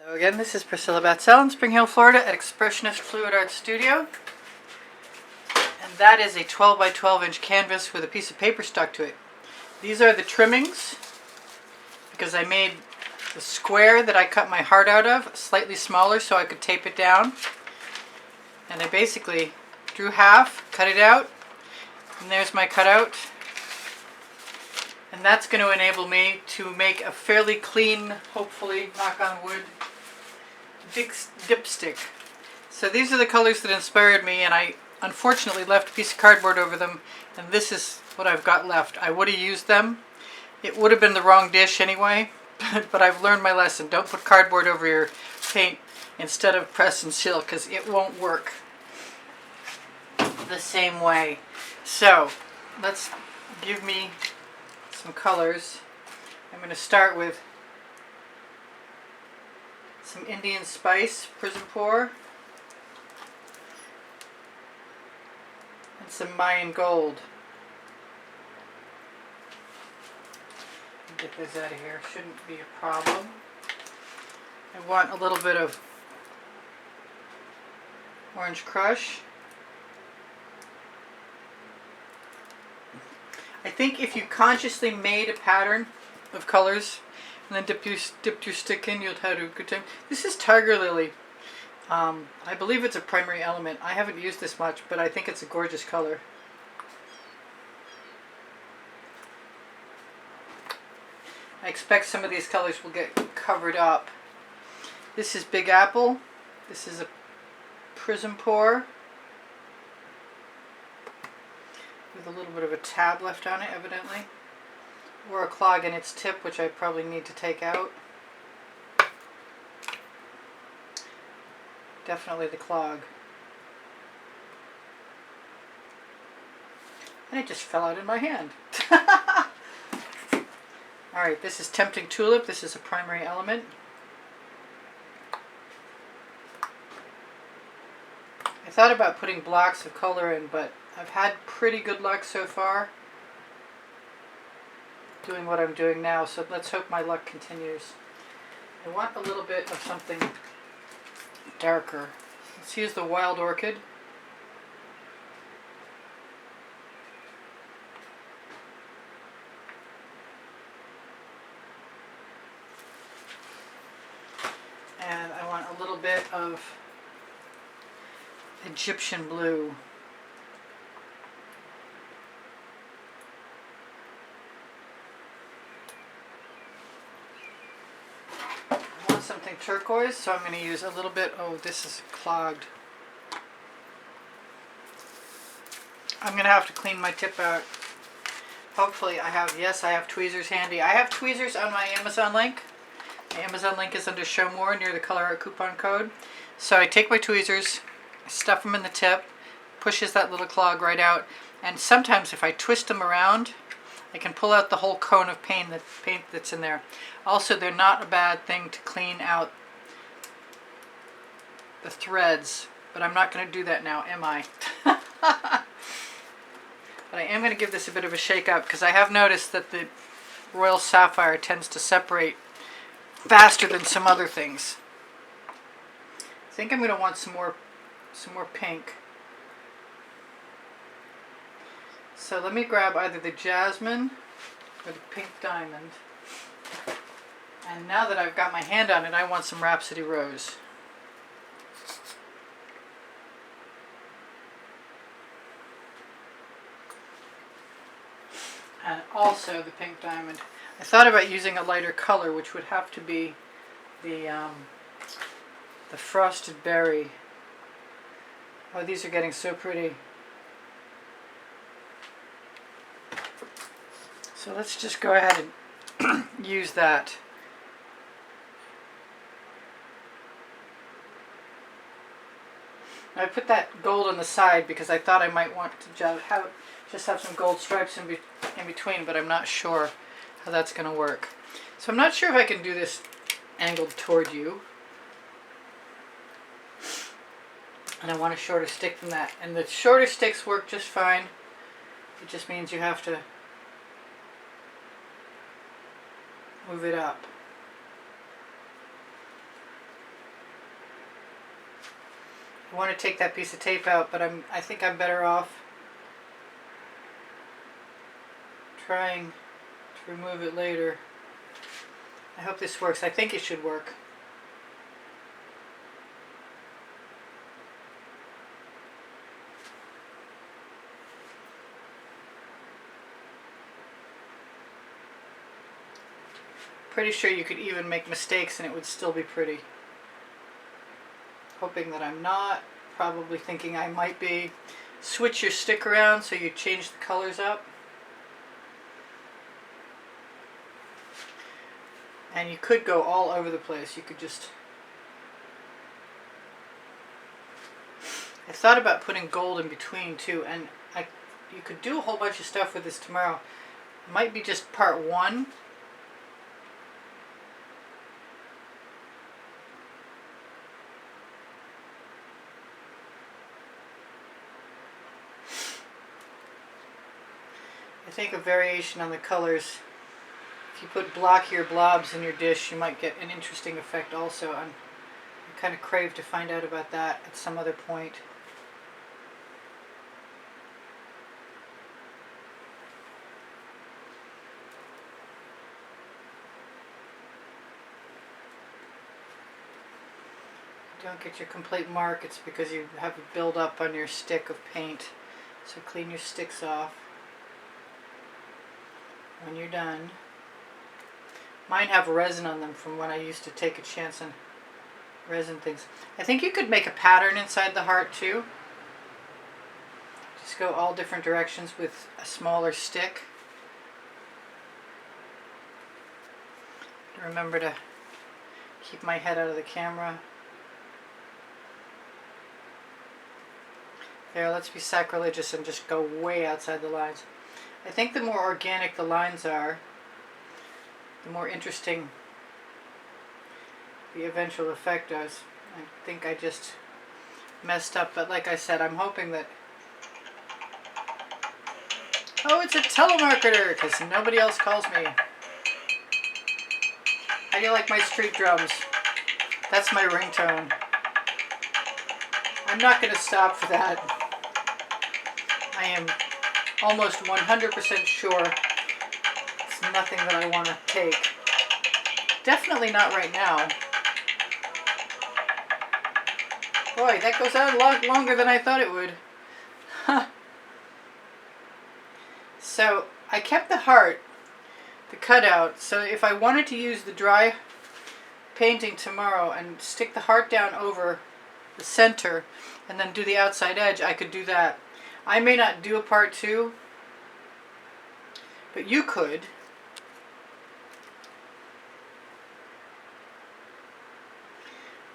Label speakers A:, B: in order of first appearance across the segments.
A: So again, this is Priscilla Batzell in Spring Hill, Florida at Expressionist Fluid Art Studio. And that is a 12 by 12 inch canvas with a piece of paper stuck to it. These are the trimmings because I made the square that I cut my heart out of slightly smaller so I could tape it down. And I basically drew half, cut it out, and there's my cutout. And that's going to enable me to make a fairly clean, hopefully, knock on wood, dipstick. So these are the colors that inspired me, and I unfortunately left a piece of cardboard over them, and this is what I've got left. I would have used them. It would have been the wrong dish anyway, but I've learned my lesson. Don't put cardboard over your paint instead of press and seal, because it won't work the same way. So let's give me some colors. I'm going to start with some Indian Spice Prizm Pour and some Mayan Gold. Get those out of here, shouldn't be a problem. I want a little bit of Orange Crush. I think if you consciously made a pattern of colors and then dipped your stick in, you'll have a good time. This is Tiger Lily. I believe it's a primary element. I haven't used this much, but I think it's a gorgeous color. I expect some of these colors will get covered up. This is Big Apple. This is a Prizm Pour with a little bit of a tab left on it, evidently, or a clog in its tip, which I probably need to take out. Definitely the clog. And it just fell out in my hand. Alright, this is Tempting Tulip. This is a primary element. I thought about putting blocks of color in, but I've had pretty good luck so far doing what I'm doing now, so let's hope my luck continues. I want a little bit of something darker. Let's use the Wild Orchid. And I want a little bit of Egyptian blue. I want something turquoise, so I'm going to use a little bit. Oh, this is clogged. I'm going to have to clean my tip out. Hopefully I have, yes, I have tweezers handy. I have tweezers on my Amazon link. My Amazon link is under Show More near the Colourarte coupon code. So I take my tweezers, I stuff them in the tip, pushes that little clog right out, and sometimes if I twist them around, I can pull out the whole cone of paint that's in there. Also, they're not a bad thing to clean out the threads, but I'm not going to do that now, am I? But I am going to give this a bit of a shake up because I have noticed that the Royal Sapphire tends to separate faster than some other things. I think I'm going to want some more pink. So let me grab either the Jasmine or the Pink Diamond. And now that I've got my hand on it, I want some Rhapsody Rose. And also the Pink Diamond. I thought about using a lighter color, which would have to be the Frosted Berry. Oh, these are getting so pretty. So let's just go ahead and use that. I put that gold on the side because I thought I might want to just have some gold stripes in between, but I'm not sure how that's going to work. So I'm not sure if I can do this angled toward you. And I want a shorter stick than that. And the shorter sticks work just fine. It just means you have to move it up. I want to take that piece of tape out, but I think I'm better off trying to remove it later. I hope this works. I think it should work. Pretty sure you could even make mistakes and it would still be pretty. Hoping that I'm not. Probably thinking I might be. Switch your stick around so you change the colors up. And you could go all over the place. You could just... I thought about putting gold in between too, and you could do a whole bunch of stuff with this tomorrow. It might be just part one. I think a variation on the colors. If you put blockier blobs in your dish, you might get an interesting effect also. I kind of crave to find out about that at some other point. Don't get your complete mark, it's because you have a build up on your stick of paint. So clean your sticks off when you're done. Mine have resin on them from when I used to take a chance on resin things. I think you could make a pattern inside the heart too. Just go all different directions with a smaller stick. Remember to keep my head out of the camera. There, let's be sacrilegious and just go way outside the lines. I think the more organic the lines are, the more interesting the eventual effect is. I think I just messed up, but like I said, I'm hoping that... Oh, it's a telemarketer, because nobody else calls me. How do you like my street drums? That's my ringtone. I'm not going to stop for that. I am almost 100% sure it's nothing that I want to take. Definitely not right now. Boy, that goes on a lot longer than I thought it would. So I kept the heart, the cutout, so if I wanted to use the dry painting tomorrow and stick the heart down over the center and then do the outside edge, I could do that. I may not do a part two, but you could.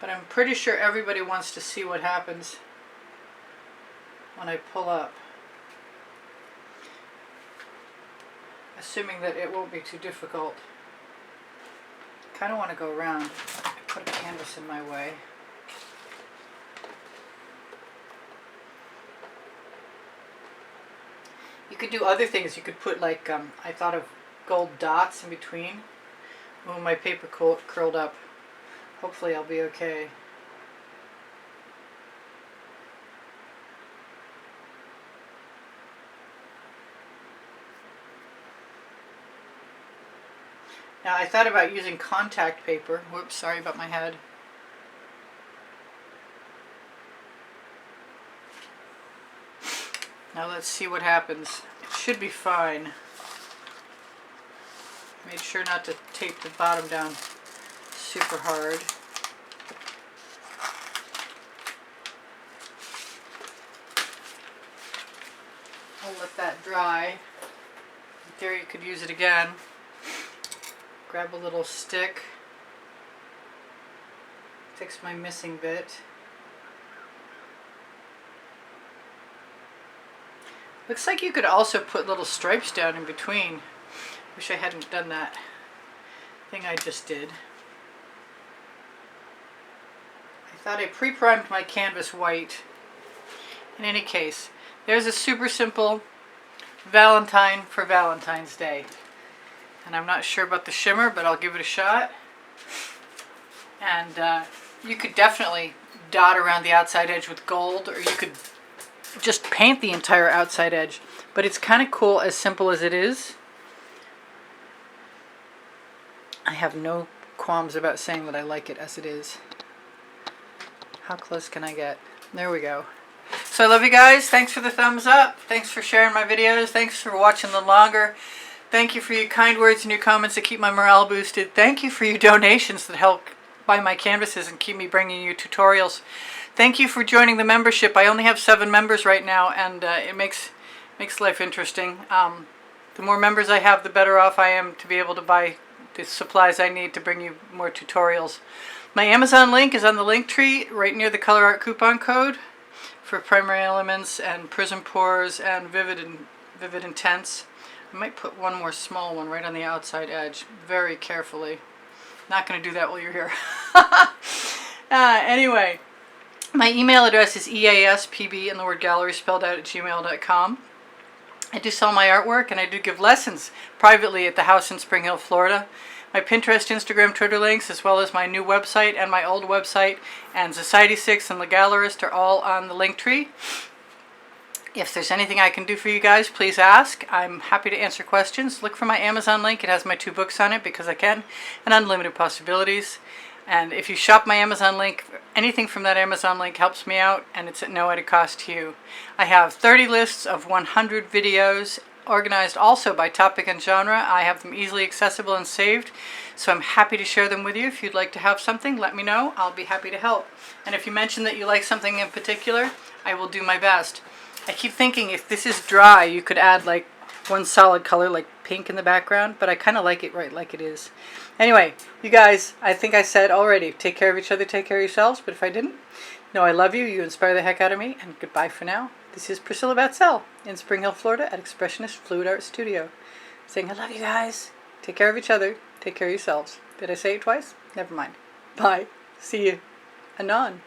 A: But I'm pretty sure everybody wants to see what happens when I pull up. Assuming that it won't be too difficult. Kind of want to go around. I put a canvas in my way. You could do other things. You could put like, I thought of gold dots in between. Oh, my paper curled up. Hopefully I'll be okay. Now I thought about using contact paper. Whoops, sorry about my head. Now let's see what happens. It should be fine. Made sure not to tape the bottom down super hard. I'll let that dry. There, you could use it again. Grab a little stick. Fix my missing bit. Looks like you could also put little stripes down in between. Wish I hadn't done that thing I just did. I thought I pre-primed my canvas white. In any case, there's a super simple Valentine for Valentine's Day. And I'm not sure about the shimmer, but I'll give it a shot. And you could definitely dot around the outside edge with gold, or you could just paint the entire outside edge. But it's kind of cool as simple as it is. I have no qualms about saying that I like it as it is. How close can I get? There we go. So I love you guys. Thanks for the thumbs up. Thanks for sharing my videos. Thanks for watching them longer. Thank you for your kind words and your comments that keep my morale boosted. Thank you for your donations that help buy my canvases and keep me bringing you tutorials. Thank you for joining the membership. I only have 7 members right now, and it makes life interesting. The more members I have, the better off I am to be able to buy the supplies I need to bring you more tutorials. My Amazon link is on the link tree right near the Colourarte coupon code for Primary Elements and Prizm Pours and Vivid Intense. I might put one more small one right on the outside edge, very carefully. Not going to do that while you're here. Anyway, my email address is easpb and the word gallery spelled out at gmail.com. I do sell my artwork, and I do give lessons privately at the house in Spring Hill, Florida. My Pinterest, Instagram, Twitter links, as well as my new website and my old website, and Society6 and The Gallerist are all on the link tree. If there's anything I can do for you guys, please ask. I'm happy to answer questions. Look for my Amazon link. It has my 2 books on it, Because I Can and Unlimited Possibilities. And if you shop my Amazon link, anything from that Amazon link helps me out, and it's at no added cost to you. I have 30 lists of 100 videos organized also by topic and genre. I have them easily accessible and saved, so I'm happy to share them with you. If you'd like to have something, let me know. I'll be happy to help. And if you mention that you like something in particular, I will do my best. I keep thinking if this is dry, you could add like one solid color like pink in the background, but I kind of like it right like it is. Anyway, you guys, I think I said already, take care of each other, take care of yourselves, but if I didn't, know I love you, you inspire the heck out of me, and goodbye for now. This is Priscilla Batzell in Spring Hill, Florida at Expressionist Fluid Art Studio, saying I love you guys, take care of each other, take care of yourselves. Did I say it twice? Never mind. Bye. See you. Anon.